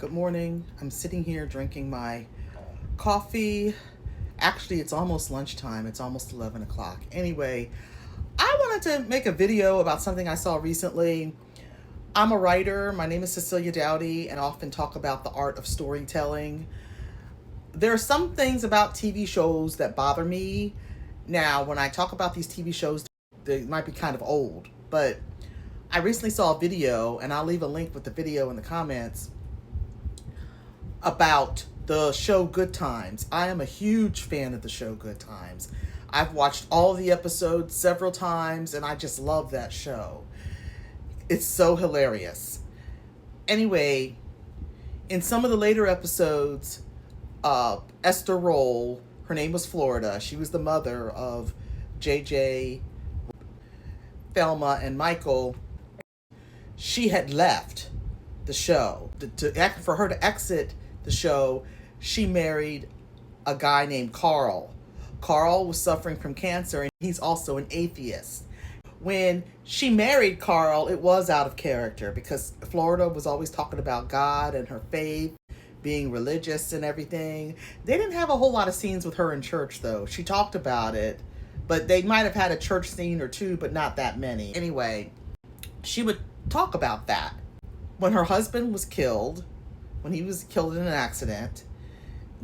Good morning. I'm sitting here drinking my coffee. Actually, it's almost lunchtime. It's almost 11 o'clock. Anyway, I wanted to make a video about something I saw recently. I'm a writer. My name is Cecelia Dowdy, and I often talk about the art of storytelling. There are some things about TV shows that bother me. Now, when I talk about these TV shows, they might be kind of old, but I recently saw a video, and I'll leave a link with the video in the comments, about the show Good Times. I am a huge fan of the show Good Times. I've watched all the episodes several times, and I just love that show. It's so hilarious. Anyway, in some of the later episodes, Esther Roll, her name was Florida. She was the mother of JJ, Thelma, and Michael. She had left the show. For her to exit the show, she married a guy named Carl. Carl was suffering from cancer, and he's also an atheist. When she married Carl, it was out of character because Florida was always talking about God and her faith, being religious and everything. They didn't have a whole lot of scenes with her in church, though. She talked about it, but they might have had a church scene or two, but not that many. Anyway, she would talk about that. When her husband was killed, when he was killed in an accident,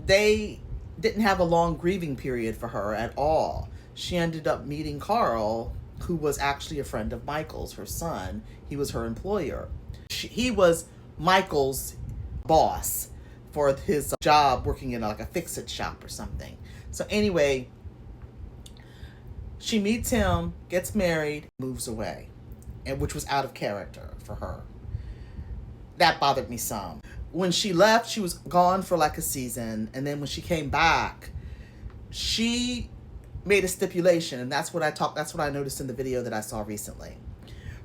they didn't have a long grieving period for her at all. She ended up meeting Carl, who was actually a friend of Michael's, her son. He was her employer. He was Michael's boss for his job working in like a fix-it shop or something. So anyway, she meets him, gets married, moves away, and which was out of character for her. That bothered me some. When she left, she was gone for like a season, and then when she came back, she made a stipulation, and that's what I noticed in the video that I saw recently.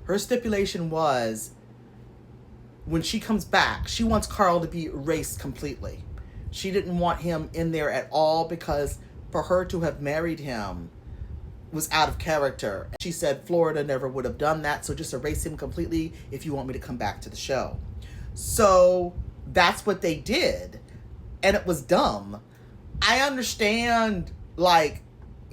Her stipulation was, when she comes back, she wants Carl to be erased completely. She didn't want him in there at all because for her to have married him was out of character. She said Florida never would have done that, so just erase him completely if you want me to come back to the show. So that's what they did, and it was dumb. I understand, like,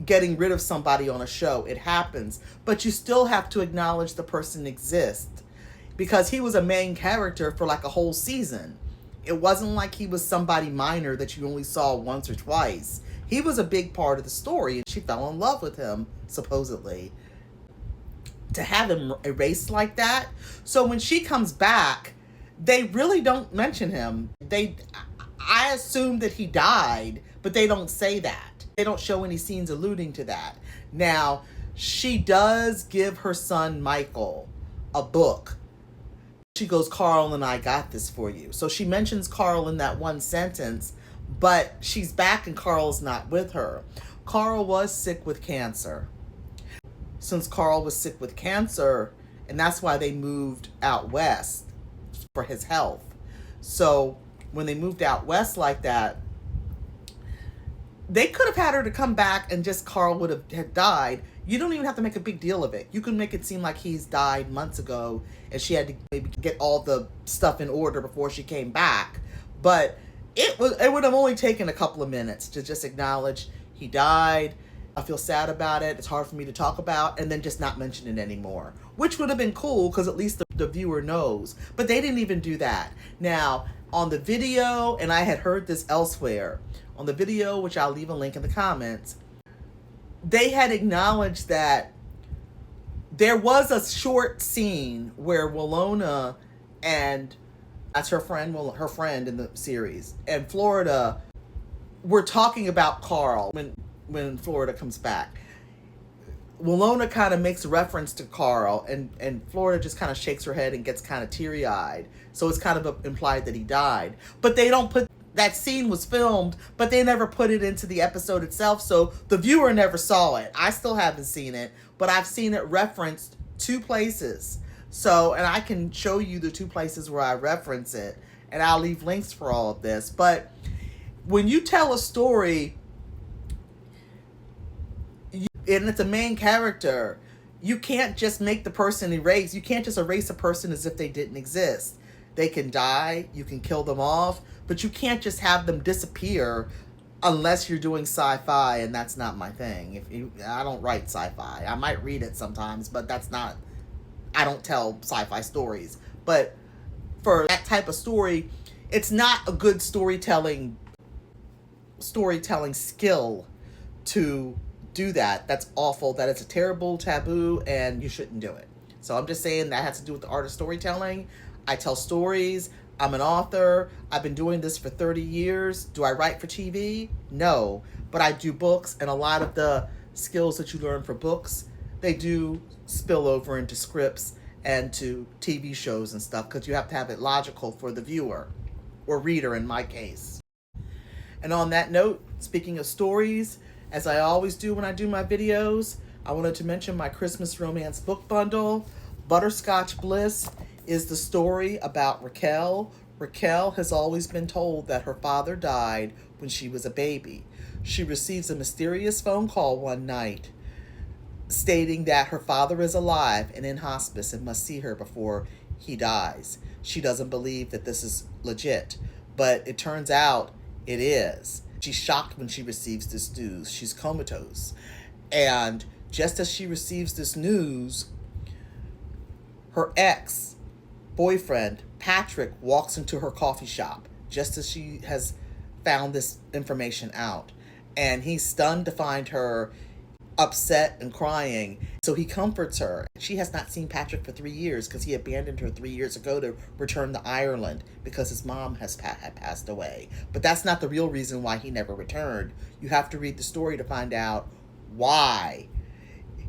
getting rid of somebody on a show. It happens, but you still have to acknowledge the person exists, because he was a main character for like a whole season. It wasn't like he was somebody minor that you only saw once or twice. He was a big part of the story, and she fell in love with him, supposedly. To have him erased like that. So when she comes back, they really don't mention him. I assume that he died, but they don't say that. They don't show any scenes alluding to that. Now, she does give her son Michael a book. She goes, Carl and I got this for you. So she mentions Carl in that one sentence, but she's back and Carl's not with her. Carl was sick with cancer. Since Carl was sick with cancer, and that's why they moved out west for his health. So when they moved out west like that, they could have had her to come back and just Carl would have died. You don't even have to make a big deal of it. You can make it seem like he's died months ago and she had to maybe get all the stuff in order before she came back. But it would have only taken a couple of minutes to just acknowledge he died. I feel sad about it. It's hard for me to talk about, and then just not mention it anymore, which would have been cool because at least the viewer knows. But they didn't even do that. Now, on the video, and I had heard this elsewhere, on the video, which I'll leave a link in the comments, they had acknowledged that there was a short scene where Willona and that's her friend in the series, and Florida were talking about Carl when Florida comes back. Willona kind of makes reference to Carl, and Florida just kind of shakes her head and gets kind of teary-eyed. So it's kind of implied that he died. But they don't put, that scene was filmed, but they never put it into the episode itself, so the viewer never saw it. I still haven't seen it, but I've seen it referenced 2 places. So, and I can show you the 2 places where I reference it, and I'll leave links for all of this. But when you tell a story, and it's a main character, you can't just make the person erase. You can't just erase a person as if they didn't exist. They can die, you can kill them off, but you can't just have them disappear unless you're doing sci-fi, and that's not my thing. I don't write sci-fi. I might read it sometimes, but that's not, I don't tell sci-fi stories. But for that type of story, it's not a good storytelling skill to do that. That's awful. That it's a terrible taboo, and you shouldn't do it. So I'm just saying that has to do with the art of storytelling. I tell stories. I'm an author. I've been doing this for 30 years. Do I write for TV? No. But I do books, and a lot of the skills that you learn for books, they do spill over into scripts and to TV shows and stuff, because you have to have it logical for the viewer, or reader in my case. And on that note, speaking of stories, as I always do when I do my videos, I wanted to mention my Christmas romance book bundle. Butterscotch Bliss is the story about Raquel. Raquel has always been told that her father died when she was a baby. She receives a mysterious phone call one night stating that her father is alive and in hospice and must see her before he dies. She doesn't believe that this is legit, but it turns out it is. She's shocked when she receives this news. She's comatose. And just as she receives this news, her ex-boyfriend, Patrick, walks into her coffee shop just as she has found this information out. And he's stunned to find her upset and crying. So he comforts her. She has not seen Patrick for 3 years because he abandoned her 3 years ago to return to Ireland because his mom had passed away. But that's not the real reason why he never returned. You have to read the story to find out why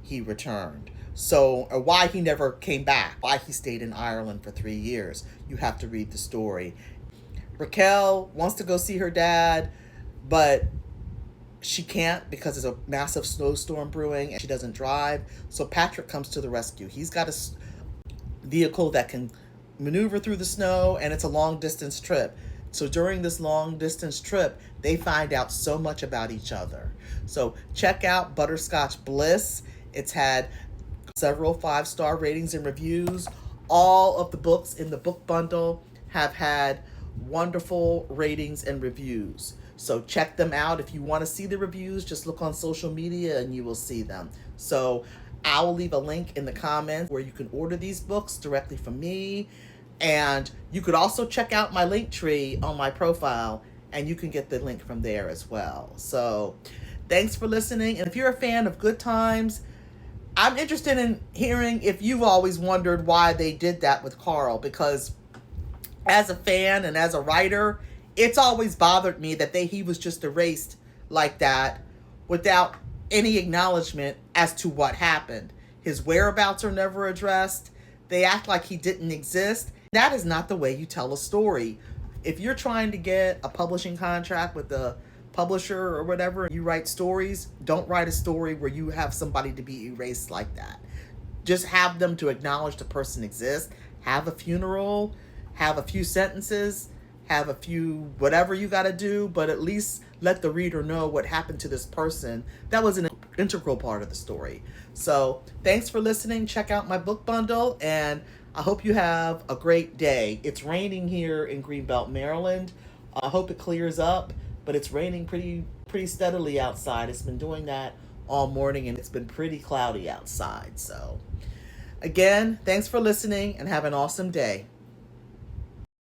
he returned. So, or why he never came back, why he stayed in Ireland for 3 years. You have to read the story. Raquel wants to go see her dad, but she can't because there's a massive snowstorm brewing and she doesn't drive. So Patrick comes to the rescue. He's got a vehicle that can maneuver through the snow, and it's a long distance trip. So during this long distance trip, they find out so much about each other. So check out Butterscotch Bliss. It's had several 5-star ratings and reviews. All of the books in the book bundle have had wonderful ratings and reviews. So check them out. If you want to see the reviews, just look on social media and you will see them. So I will leave a link in the comments where you can order these books directly from me. And you could also check out my link tree on my profile, and you can get the link from there as well. So thanks for listening. And if you're a fan of Good Times, I'm interested in hearing if you've always wondered why they did that with Carl, because as a fan and as a writer, it's always bothered me that he was just erased like that without any acknowledgement as to what happened. His whereabouts are never addressed. They act like he didn't exist. That is not the way you tell a story. If you're trying to get a publishing contract with a publisher or whatever, and you write stories, don't write a story where you have somebody to be erased like that. Just have them to acknowledge the person exists. Have a funeral, have a few sentences, have a few whatever you got to do, but at least let the reader know what happened to this person. That was an integral part of the story. So thanks for listening. Check out my book bundle, and I hope you have a great day. It's raining here in Greenbelt, Maryland. I hope it clears up, but it's raining pretty steadily outside. It's been doing that all morning, and it's been pretty cloudy outside. So again, thanks for listening, and have an awesome day.